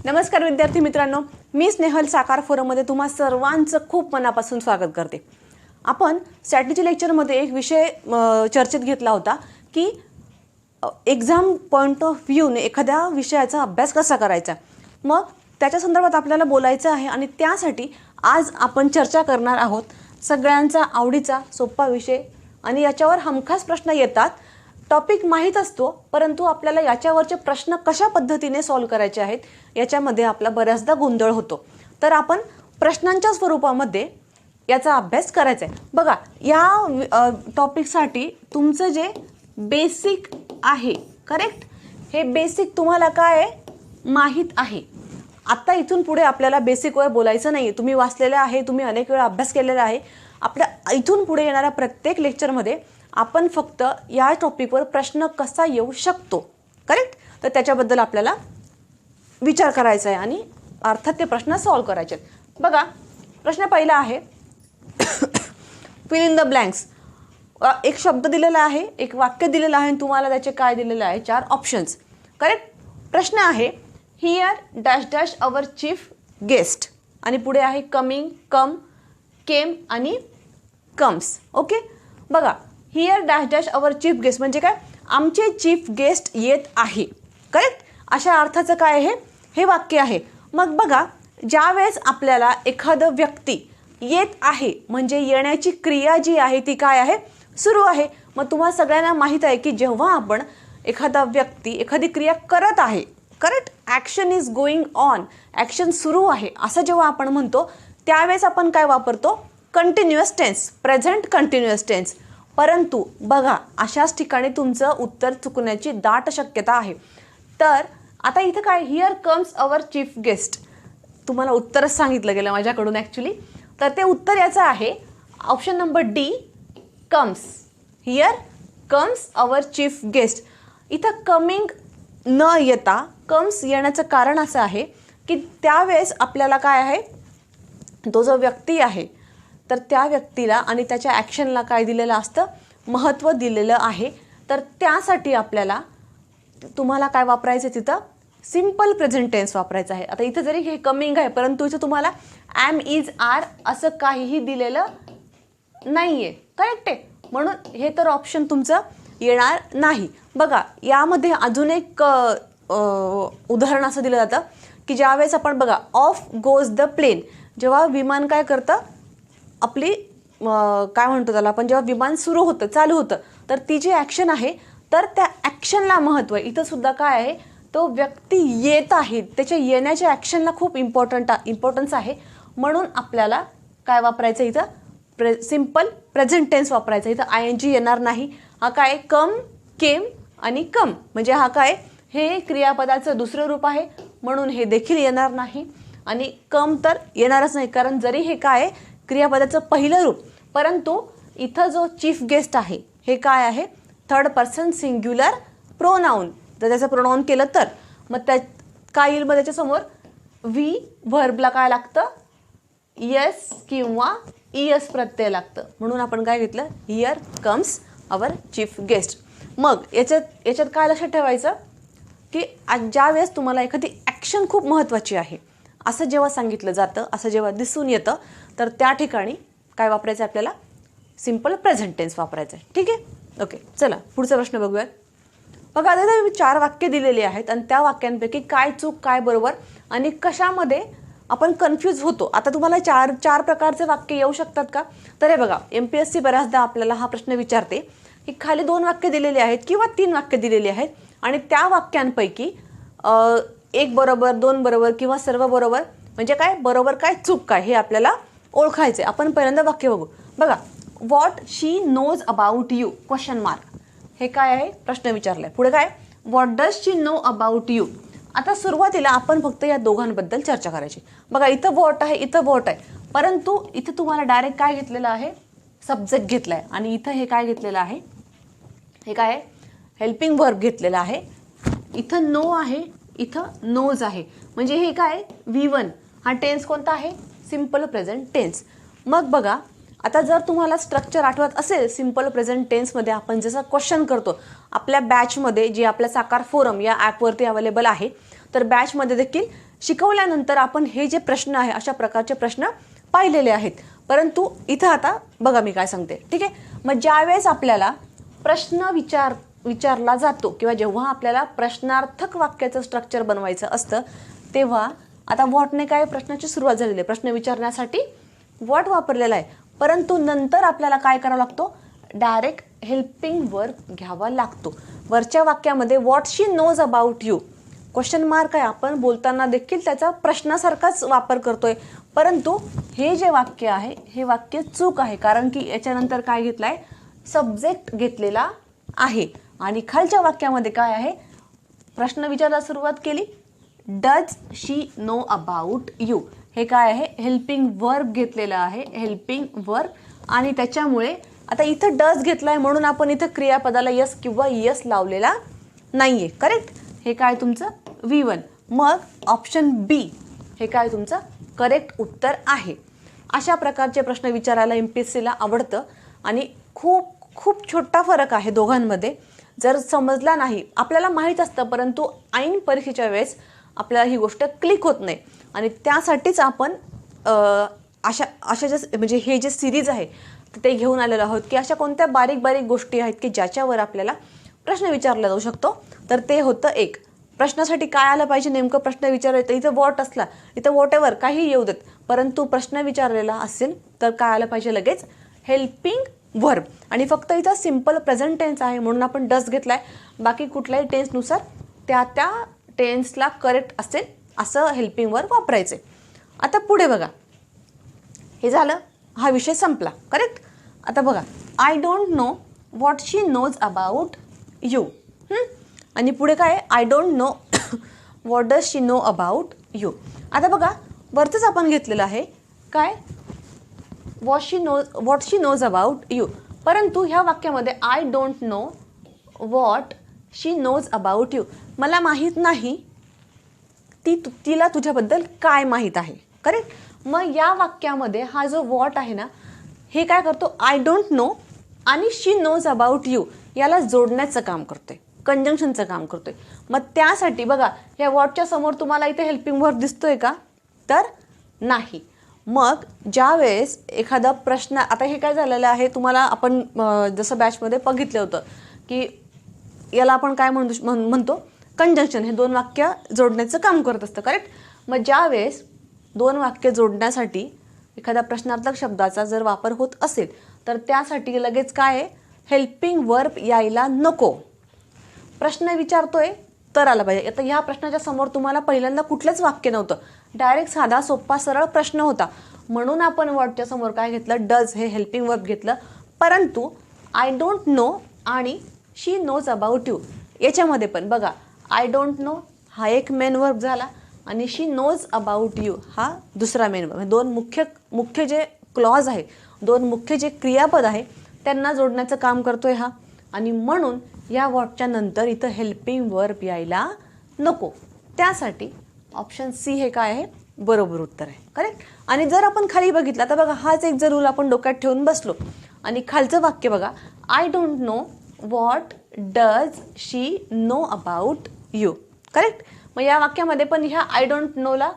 नमस्कार विद्यार्थी मित्रांनो, मी स्नेहल साकार फोरममध्ये तुम्हा सर्वांचं खूप मनापासून स्वागत करते. आपण स्ट्रॅटेजी लेक्चरमध्ये एक विषय चर्चेत घेतला होता की एक्झाम पॉइंट ऑफ व्ह्यूने एखाद्या विषयाचा अभ्यास कसा करायचा. मग त्याच्या संदर्भात आपल्याला बोलायचं आहे आणि त्यासाठी आज आपण चर्चा करणार आहोत. सगळ्यांचा आवडीचा सोपा विषय आणि याच्यावर हमखास प्रश्न येतात. टॉपिक माहीत असतो, परंतु आपल्याला याच्यावरचे प्रश्न कशा पद्धतीने सॉल्व्ह करायचे आहेत याच्यामध्ये आपला बऱ्याचदा गोंधळ होतो. तर आपण प्रश्नांच्या स्वरूपामध्ये याचा अभ्यास करायचा आहे. बघा, या टॉपिकसाठी तुमचं जे बेसिक आहे, करेक्ट, हे बेसिक तुम्हाला काय आहे माहीत आहे. आत्ता इथून पुढे आपल्याला बेसिकवर बोलायचं नाही. तुम्ही वाचलेलं आहे, तुम्ही अनेक वेळा अभ्यास केलेला आहे. आपल्या इथून पुढे येणाऱ्या प्रत्येक लेक्चरमध्ये आपण फक्त या टॉपिकवर प्रश्न कसा येऊ शकतो, करेक्ट, तर त्याच्याबद्दल आपल्याला विचार करायचा आहे आणि अर्थात ते प्रश्न सॉल्व्ह करायचे आहेत. बघा, प्रश्न पहिला आहे फिल इन द ब्लँक्स. एक शब्द दिलेला आहे, एक वाक्य दिलेलं आहे आणि तुम्हाला त्याचे काय दिलेलं आहे, 4 ऑप्शन्स, करेक्ट. प्रश्न आहे here dash dash our chief guest आणि पुढे आहे कमिंग, कम, केम आणि कम्स. ओके, बघा, here dash dash our chief guest म्हणजे काय, आमचे चीफ गेस्ट येत आहे, करेक्ट. अशा अर्थाचं काय आहे हे वाक्य आहे. मग बघा, ज्यावेळेस आपल्याला एखादं व्यक्ती येत आहे म्हणजे येण्याची क्रिया जी आहे ती काय आहे, सुरू आहे. मग तुम्हाला सगळ्यांना माहीत आहे की जेव्हा आपण एखादा व्यक्ती एखादी क्रिया करत आहे, correct, action is going on, action सुरू आहे असं जेव्हा आपण म्हणतो त्यावेळेस आपण काय वापरतो, continuous tense, present continuous tense. परंतु बघा, अशाच ठिकाणी तुमचं उत्तर चुकण्याची दाट शक्यता आहे. तर आता इथं काय, here comes our chief guest, तुम्हाला उत्तरच सांगितलं गेलं माझ्याकडून ॲक्च्युली. तर ते उत्तर याचं आहे option number D, comes. Here comes our chief guest. इथं कमिंग न येता कम्स येण्याचं कारण असं आहे की त्यावेळेस आपल्याला काय आहे, तो जो व्यक्ती आहे तर त्या व्यक्तीला आणि त्याच्या ॲक्शनला काय दिलेलं असतं, महत्त्व दिलेलं आहे. तर त्यासाठी आपल्याला तुम्हाला काय वापरायचं, तिथं सिम्पल प्रेझेंट टेन्स वापरायचं आहे. आता इथं जरी हे कमिंग आहे, परंतु इथं तुम्हाला ॲम, इज, आर असं काहीही दिलेलं नाही आहे, करेक्ट आहे. म्हणून हे तर ऑप्शन तुमचं येणार नाही. बघा, यामध्ये अजून एक उदाहरण असं दिलं जातं की ज्यावेळेस आपण बघा, ऑफ गोज द प्लेन, जेव्हा विमान काय करतं, आपली काय म्हणतो त्याला आपण, जेव्हा विमान सुरू होतं, चालू होतं, तर ती जी ॲक्शन आहे तर त्या ॲक्शनला महत्त्व आहे. इथं सुद्धा काय आहे, तो व्यक्ती येत आहे, त्याच्या येण्याच्या ॲक्शनला खूप इम्पॉर्टन्स आहे. म्हणून आपल्याला काय वापरायचं इथं, सिम्पल प्रेझेंट टेन्स वापरायचं. इथं आय एन जी येणार नाही. हा काय, कम, केम आणि कम म्हणजे हा काय, हे क्रियापदाचं दुसरं रूप आहे म्हणून हे देखील येणार नाही. आणि कम तर येणारच नाही, कारण जरी हे काय क्रियापदाचं पहिलं रूप, परंतु इथं जो चीफ गेस्ट आहे हे काय आहे, थर्ड पर्सन सिंग्युलर प्रोनाऊन. जर त्याचं प्रोनाऊन केलं तर मग त्या काय येईल, मग त्याच्यासमोर व्ही व्हर्बला काय लागतं, यस किंवा इयस प्रत्यय लागतं. म्हणून आपण काय घेतलं, here comes our chief guest. मग याच्यात काय लक्षात ठेवायचं की ज्या वेळेस तुम्हाला एखादी ॲक्शन खूप महत्त्वाची आहे असं जेव्हा सांगितलं जातं, असं जेव्हा दिसून येतं, तर त्या ठिकाणी काय वापरायचं आहे आपल्याला, सिम्पल प्रेझेंट टेन्स वापरायचं आहे. ठीक आहे, ओके. चला पुढचा प्रश्न बघूयात. बघा, आता 4 वाक्य दिलेली आहेत आणि त्या वाक्यांपैकी काय चूक, काय बरोबर आणि कशामध्ये आपण कन्फ्यूज होतो. आता तुम्हाला चार प्रकारचे वाक्य येऊ शकतात का, तर हे बघा, MPSC बऱ्याचदा आपल्याला हा प्रश्न विचारते की खाली 2 वाक्य दिलेली आहेत किंवा 3 वाक्य दिलेली आहेत आणि त्या वाक्यांपैकी 1 बरोबर, 2 बरोबर किंवा सर्व बरोबर, म्हणजे काय बरोबर काय, चूक काय, हे आपल्याला ओळखायचे. आपण पहिल्यांदा वाक्य बघू. बघा, what she knows about you, question mark. हे काय आहे, प्रश्न विचारलाय. पुढे काय, what does she know about you. आता सुरुवातीला आपण फक्त या दोघांबद्दल चर्चा करायची. बघा, इथं व्हॉट आहे, इथं व्हॉट आहे, परंतु इथं तुम्हाला डायरेक्ट काय घेतलेलं आहे, सब्जेक्ट घेतला आहे. आणि इथं हे काय घेतलेलं आहे, हे काय आहे, हेल्पिंग वर्ब घेतलेला आहे. इथं नो आहे, इथं नोज आहे, म्हणजे हे काय, V1. हा टेन्स कोणता आहे, सिम्पल प्रेझेंट टेन्स. मग बघा, आता जर तुम्हाला स्ट्रक्चर आठवत असेल, सिम्पल प्रेझेंट टेन्समध्ये आपण जसं क्वेश्चन करतो आपल्या बॅचमध्ये, जी आपल्या साकार फोरम या ॲपवरती अवेलेबल आहे, तर बॅचमध्ये देखील शिकवल्यानंतर आपण हे जे प्रश्न आहे अशा प्रकारचे प्रश्न पाहिलेले आहेत. परंतु इथं आता बघा मी काय सांगते, ठीक आहे. मग ज्यावेळेस आपल्याला प्रश्न विचारला जातो किंवा जेव्हा आपल्याला प्रश्नार्थक वाक्याचं स्ट्रक्चर बनवायचं असतं तेव्हा आता व्हॉटने काय प्रश्नाची सुरुवात झालेली आहे, प्रश्न विचारण्यासाठी व्हॉट वापरलेला आहे. परंतु नंतर आपल्याला काय करावा लागतो, डायरेक्ट हेल्पिंग वर्ब घ्यावा लागतो. वरच्या वाक्यामध्ये what she knows about you question mark आहे, आपण बोलताना देखील त्याचा प्रश्नासारखाच वापर करतोय. परंतु हे जे वाक्य आहे हे वाक्य चूक आहे, कारण की याच्यानंतर काय घेतलं आहे, सब्जेक्ट घेतलेला आहे. आणि खालच्या वाक्यामध्ये काय आहे, प्रश्न विचारायला सुरुवात केली, does she know about you. हे काय आहे, हेल्पिंग वर्ब घेतलेला आहे, हेल्पिंग वर्ब. आणि त्याच्यामुळे आता इथं डज घेतलाय म्हणून आपण इथं क्रियापदाला यस किंवा यस लावलेला नाहीये. करेक्ट. हे काय तुमचं V1. मग ऑप्शन बी हे काय तुमचं करेक्ट उत्तर आहे. अशा प्रकारचे प्रश्न विचारायला MPSCला आवडतं आणि खूप खूप छोटा फरक आहे दोघांमध्ये. जर समजला नाही, आपल्याला माहीत असतं परंतु ऐन परीक्षेच्या वेळेस आपल्याला ही गोष्ट क्लिक होत नाही. आणि त्यासाठीच आपण अशा जे म्हणजे हे जे सिरीज आहे ते घेऊन आलेलो आहोत की अशा कोणत्या बारीक बारीक गोष्टी आहेत की ज्याच्यावर आपल्याला प्रश्न विचारला जाऊ शकतो. तर ते होतं एक, प्रश्नासाठी काय आलं पाहिजे, नेमकं प्रश्न विचारायचं. इथं व्हॉट असला, इथं व्हॉट एव्हर काही येऊ देत, परंतु प्रश्न विचारलेला असेल तर काय आलं पाहिजे, लगेच हेल्पिंग वर्ब. आणि फक्त इथं सिम्पल प्रेझेंट टेन्स आहे म्हणून आपण डस घेतलाय. बाकी कुठल्याही टेन्सनुसार त्या टेन्सला करेक्ट असेल असं हेल्पिंग वर्ब वापरायचे. आता पुढे बघा, हे झालं, हा विषय संपला. करेक्ट. आता बघा, I don't know what she knows about you. आणि पुढे काय, I don't know what does she know about you. आता बघा, वरतच आपण घेतलेलं आहे काय, what she knows about you. परंतु ह्या वाक्यामध्ये I don't know what she knows about you, मला माहीत नाही तिला तुझ्याबद्दल काय माहीत आहे. करेक्ट. मग या वाक्यामध्ये हा जो व्हॉट आहे ना, हे काय करतो, आय डोंट नो आणि शी नोज अबाउट यू याला जोडण्याचं काम करतोय, कंजंक्शनचं काम करतोय. मग त्यासाठी बघा, ह्या व्हॉटच्या समोर तुम्हाला इथे हेल्पिंग वर्ब दिसतोय का, तर नाही. मग ज्यावेळेस एखादा प्रश्न, आता हे काय झालेलं आहे, तुम्हाला आपण जसं बॅचमध्ये बघितलं होतं की याला आपण काय म्हणतो, कंजंक्शन. हे दोन वाक्य जोडण्याचं काम करत असतं. करेक्ट. मग ज्यावेळेस दोन वाक्य जोडण्यासाठी एखाद्या प्रश्नार्थक शब्दाचा जर वापर होत असेल तर त्यासाठी लगेच काय आहे, हेल्पिंग वर्ब यायला नको. प्रश्न विचारतोय तर आला पाहिजे. आता ह्या प्रश्नाच्या समोर तुम्हाला पहिल्यांदा कुठलंच वाक्य नव्हतं, डायरेक्ट साधा सोपा सरळ प्रश्न होता, म्हणून आपण व्हॉटच्या समोर काय घेतलं, डज हे हेल्पिंग वर्ब घेतलं. परंतु आय डोंट नो आणि शी नोज अबाउट यू याच्यामध्ये पण बघा, आय डोंट नो हा एक मेन वर्ब झाला आणि शी नोज अबाउट यू हा दुसरा मेन वर्ब. दोन मुख्य जे क्लॉज आहे, दोन मुख्य जे क्रियापद आहे त्यांना जोडण्याचं काम करतोय हा. आणि म्हणून या व्हॉटच्या नंतर इथं हेल्पिंग वर्ब यायला नको. त्यासाठी ऑप्शन सी हे काय आहे, बरोबर उत्तर आहे. करेक्ट. आणि जर आपण खाली बघितलं, तर बघा हाच एक जर रूल आपण डोक्यात ठेवून बसलो आणि खालचं वाक्य बघा, I don't know what does she know about you. Correct. मग या वाक्यामध्ये पण ह्या आय डोंट नोला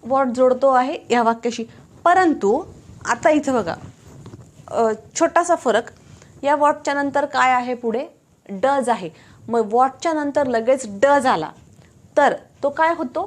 व्हॉट जोडतो आहे या वाक्याशी. परंतु आता इथं बघा छोटासा फरक, या व्हॉटच्या नंतर काय आहे, पुढे डज आहे. मग व्हॉटच्या नंतर लगेच डज आला तर तो काय होतो,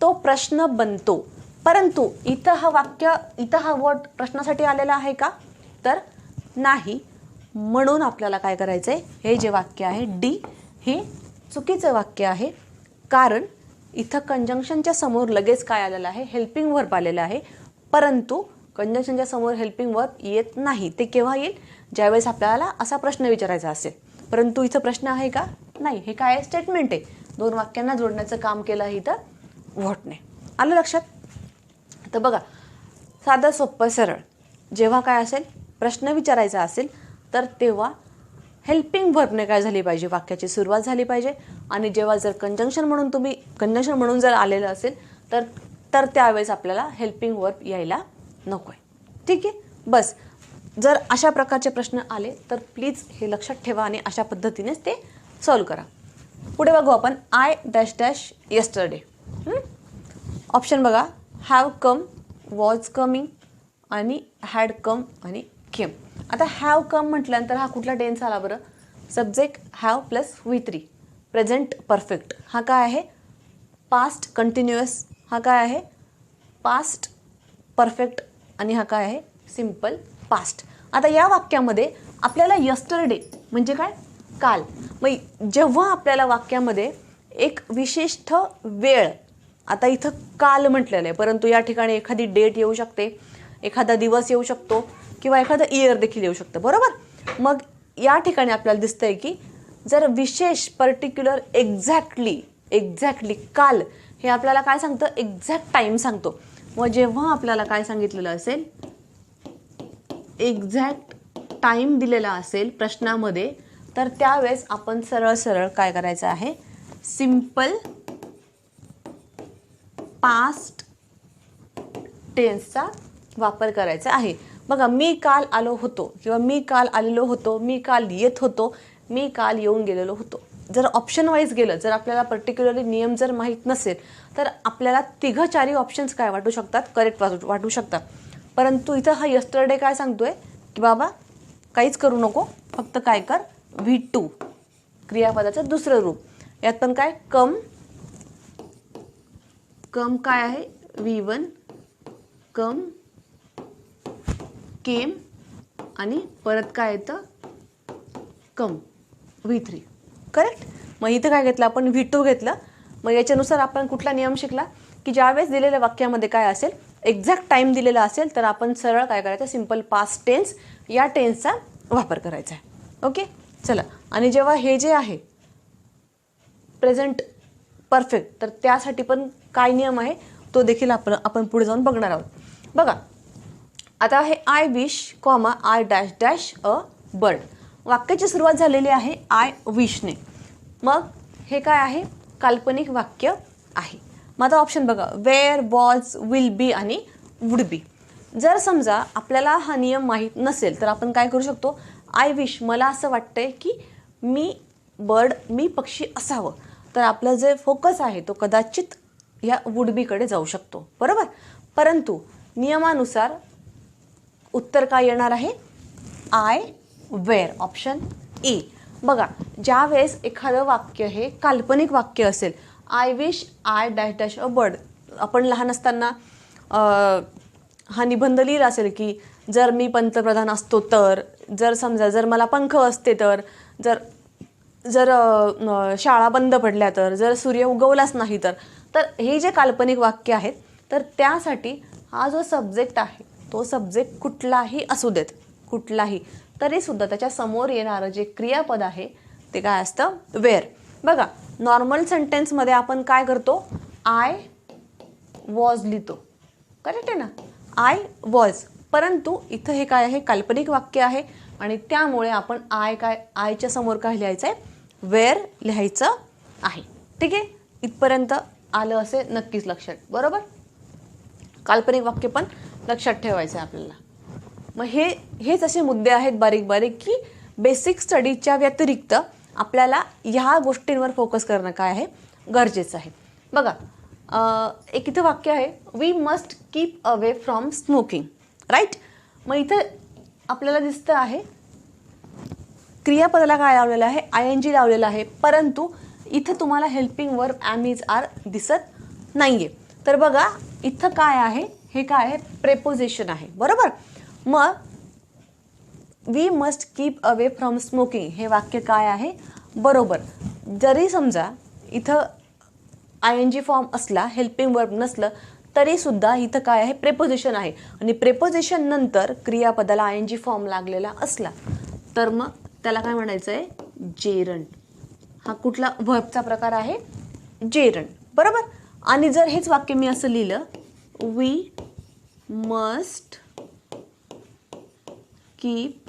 तो प्रश्न बनतो. परंतु इथं हा व्हॉट प्रश्नासाठी आलेला आहे का, तर नाही. म्हणून आपल्याला काय करायचं आहे, हे जे वाक्य आहे डी हे चुकीचं वाक्य आहे. कारण इथं कंजंक्शनच्या समोर लगेच काय आलेलं आहे, हेल्पिंग वर्ब आलेलं आहे. परंतु कंजंक्शनच्या समोर हेल्पिंग वर्ब येत नाही. ते केव्हा येईल, ज्यावेळेस आपल्याला असा प्रश्न विचारायचा असेल. परंतु इथं प्रश्न आहे का, नाही. हे काय स्टेटमेंट आहे, दोन वाक्यांना जोडण्याचं काम केलं आहे इथं व्हॉटने. आलं लक्षात. तर बघा, साधं सोपं सरळ, जेव्हा काय असेल प्रश्न विचारायचा असेल तर तेव्हा हेल्पिंग वर्बने काय झाली पाहिजे, वाक्याची सुरुवात झाली पाहिजे. आणि जेव्हा जर कंजंक्शन म्हणून जर आलेलं असेल तर त्यावेळेस आपल्याला हेल्पिंग वर्ब यायला नको आहे. ठीक आहे. बस, जर अशा प्रकारचे प्रश्न आले तर प्लीज हे लक्षात ठेवा आणि अशा पद्धतीनेच ते सॉल्व करा. पुढे बघू आपण, I dash dash yesterday. Option बघा, हॅव कम, वॉज कमिंग आणि हॅड कम आणि केम. आता हॅव कम म्हटल्यानंतर हा कुठला टेन्स आला बरं? Subject have plus V3, present perfect. हा काय आहे? Past continuous. हा काय आहे? Past perfect. आणि हा काय आहे? Simple past. आता या वाक्यामध्ये आपल्याला यस्टरडे म्हणजे काय? काल. मग जेव्हा आपल्याला वाक्यामध्ये एक विशिष्ट वेळ, आता इथं काल म्हटलेलं आहे, परंतु या ठिकाणी एखादी डेट येऊ शकते, एखादा दिवस येऊ शकतो किंवा एखादं इयर देखील येऊ शकतं, बरोबर? मग या ठिकाणी आपल्याला दिसतंय की जर विशेष पर्टिक्युलर एक्झॅक्टली काल हे आपल्याला काय सांगतं? एक्झॅक्ट टाईम सांगतो. मग जेव्हा आपल्याला काय सांगितलेलं असेल? एक्झॅक्ट टाईम दिलेला असेल प्रश्नामध्ये, तर त्यावेळेस आपण सरळ सरळ काय करायचं आहे? सिम्पल पास्ट टेन्सचा वापर करायचा आहे. बघा, मी काल आलो होतो किंवा मी काल आलेलो होतो, मी काल येत होतो, मी काल येऊन गेलेलो होतो. जर ऑप्शन वाईज गेलं, जर आपल्याला पर्टिक्युलरली नियम जर माहीत नसेल, तर आपल्याला तिघं चारही ऑप्शन्स काय वाटू शकतात? करेक्ट वाटू शकतात. परंतु इथं हा यस्टरडे काय सांगतोय की बाबा काहीच करू नको, फक्त काय कर? V2 क्रियापदाचं दुसरं रूप. यात पण काय? कम काय आहे? V1, कम, केम आणि परत काय येतं? कम, V3. करेक्ट. मग इथं काय घेतलं आपण? V2 घेतलं. मग याच्यानुसार आपण कुठला नियम शिकला की ज्यावेळेस दिलेल्या वाक्यामध्ये काय असेल? एक्झॅक्ट टाईम दिलेला असेल, तर आपण सरळ काय करायचं? सिम्पल पास्ट टेन्स या टेन्सचा वापर करायचा आहे. ओके, चला. आणि जेव्हा हे जे आहे प्रेझेंट परफेक्ट, तर त्यासाठी पण काय नियम आहे तो देखील आपण पुढे जाऊन बघणार आहोत. बघा, आता हे I wish comma I dash dash a bird. वाक्याची सुरुवात झालेली आहे आय विशने. मग हे काय आहे? काल्पनिक वाक्य आहे. मग आता ऑप्शन बघा, वेअर, वॉज, विल बी आणि वुड बी. जर समजा आपल्याला हा नियम माहीत नसेल, तर आपण काय करू शकतो? आय विश, मला असं वाटतंय की मी पक्षी असावं. तर आपलं जे फोकस आहे तो कदाचित या वुड बीकडे जाऊ शकतो, बरोबर? परंतु नियमानुसार उत्तर काय येणार आहे? I were, option A. बघा, ज्या वेळेस एखादं वाक्य हे काल्पनिक वाक्य असेल, I wish I dash dash a bird, आपण लहान असताना हा निबंध लिहिला असेल की जर मी पंतप्रधान असतो तर, जर मला पंख असते तर, जर शाळा बंद पडल्या तर, जर सूर्य उगवलाच नाही तर हे जे काल्पनिक वाक्य आहेत, तर त्यासाठी हा जो सब्जेक्ट आहे तो सब्जेक्ट कुठलाही असू देत, कुठलाही, तरीसुद्धा त्याच्या समोर येणारं जे क्रियापद आहे ते काय असतं? वेअर. बघा, नॉर्मल सेंटेन्समध्ये आपण काय करतो? आय वॉज लिहितो, करेक्ट आहे ना? I was. परंतु इथं हे काय आहे? काल्पनिक वाक्य आहे आणि त्यामुळे आपण आयच्या समोर काय लिहायचं आहे? वेअर लिहायचं आहे. ठीक आहे, इथपर्यंत आलं असे नक्कीच लक्षात, बरोबर? काल्पनिक वाक्य पण लक्षात ठेवायचं आहे आपल्याला. मग हेच असे मुद्दे आहेत बारीक बारीक की बेसिक स्टडीच्या व्यतिरिक्त आपल्याला ह्या गोष्टींवर फोकस करणं काय आहे? गरजेचं आहे. बघा, एक इथं वाक्य आहे, we must keep away from smoking, right? मग इथं आपल्याला दिसतं आहे क्रियापदाला काय लावलेलं आहे? ING लावलेलं आहे. परंतु इथं तुम्हाला helping verb am is are दिसत नाहीये. तर बघा, इथं काय आहे? हे काय आहे? प्रेपोजिशन आहे, बरोबर? मग we must keep away from smoking हे वाक्य काय आहे? बरोबर. जरी समजा इथं ING फॉर्म असला, हेल्पिंग वर्ब नसलं, तरीसुद्धा इथं काय आहे? प्रेपोजिशन आहे. आणि प्रेपोजिशन नंतर क्रियापदाला ING फॉर्म लागलेला असला तर मग त्याला काय म्हणायचं आहे? जेरंड. हा कुठला वर्बचा प्रकार आहे? जेरंड, बरोबर? आणि जर हेच वाक्य मी असं लिहिलं, we must keep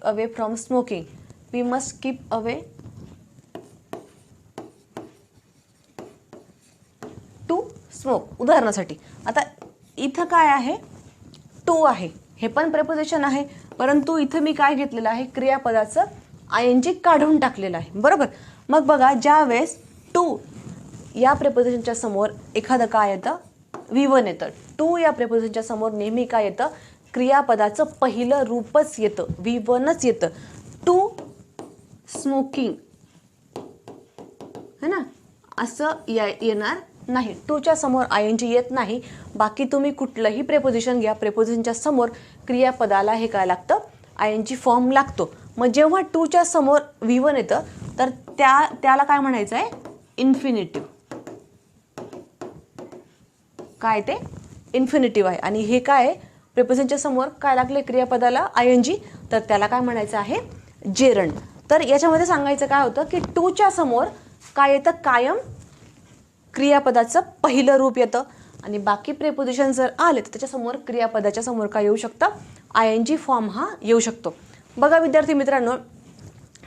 away from smoking, we must keep away to smoke, उदाहरणासाठी. आता इथं काय आहे? टू आहे, हे पण प्रेपोजिशन आहे, परंतु इथं मी काय घेतलेलं आहे? क्रियापदाचं ING काढून टाकलेला आहे, बरोबर. मग बघा, ज्या वेळेस टू या प्रेपोजिशनच्या समोर एखादं काय येतं, V1 येतं. टू या प्रेपोजिशनच्या समोर नेहमी काय येतं, क्रियापदाचं पहिलं रूपच येतं, V1च येतं. टू स्मोकिंग है ना, असं येणार नाही. टूच्या समोर ING येत नाही. बाकी तुम्ही कुठलंही प्रेपोजिशन घ्या, प्रेपोजिशनच्या समोर क्रियापदाला हे काय लागतं, ING फॉर्म लागतो. मग जेव्हा टूच्या समोर V1 येतं तर त्याला काय म्हणायचं आहे, इन्फिनिटिव्ह. काय ते, इन्फिनिटिव्ह आहे. आणि हे काय, प्रेपोजिशनच्या समोर काय लागले क्रियापदाला ING, तर त्याला काय म्हणायचं आहे, जेरंड. तर याच्यामध्ये सांगायचं काय होतं की टूच्या समोर काय येतं, कायम क्रियापदाचं पहिलं रूप येतं. आणि बाकी प्रेपोजिशन जर आले तर त्याच्यासमोर क्रियापदाच्या समोर काय येऊ शकतं, ING फॉर्म हा येऊ शकतो. बघा विद्यार्थी मित्रांनो,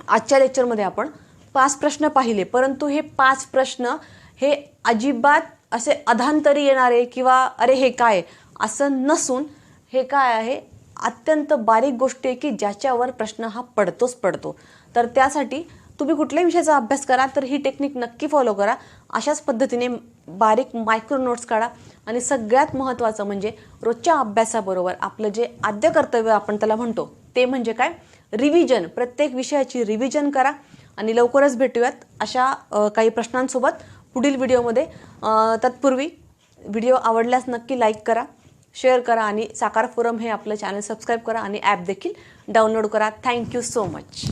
आजच्या लेक्चरमध्ये आपण 5 प्रश्न पाहिले, परंतु हे 5 प्रश्न हे अजिबात असे अधांतरी येणारे किंवा अरे हे काय असं नसून हे काय आहे, अत्यंत बारीक गोष्टी आहे की ज्याच्यावर प्रश्न हा पडतोच पडतो. तर त्यासाठी तुम्ही कुठल्याही विषयाचा अभ्यास करा तर ही टेक्निक नक्की फॉलो करा. अशाच पद्धतीने बारीक मायक्रो नोट्स काढा. आणि सगळ्यात महत्त्वाचं म्हणजे रोजच्या अभ्यासाबरोबर आपलं जे आद्य कर्तव्य आपण त्याला म्हणतो ते म्हणजे काय, रिव्हिजन. प्रत्येक विषयाची रिव्हिजन करा. आणि लवकरच भेटूयात अशा काही प्रश्नांसोबत पुढील व्हिडिओमध्ये. तत्पूर्वी व्हिडिओ आवडल्यास नक्की लाईक करा, शेअर करा आणि साकार फोरम हे आपलं चॅनल सबस्क्राईब करा आणि ॲप देखील डाउनलोड करा. Thank you so much.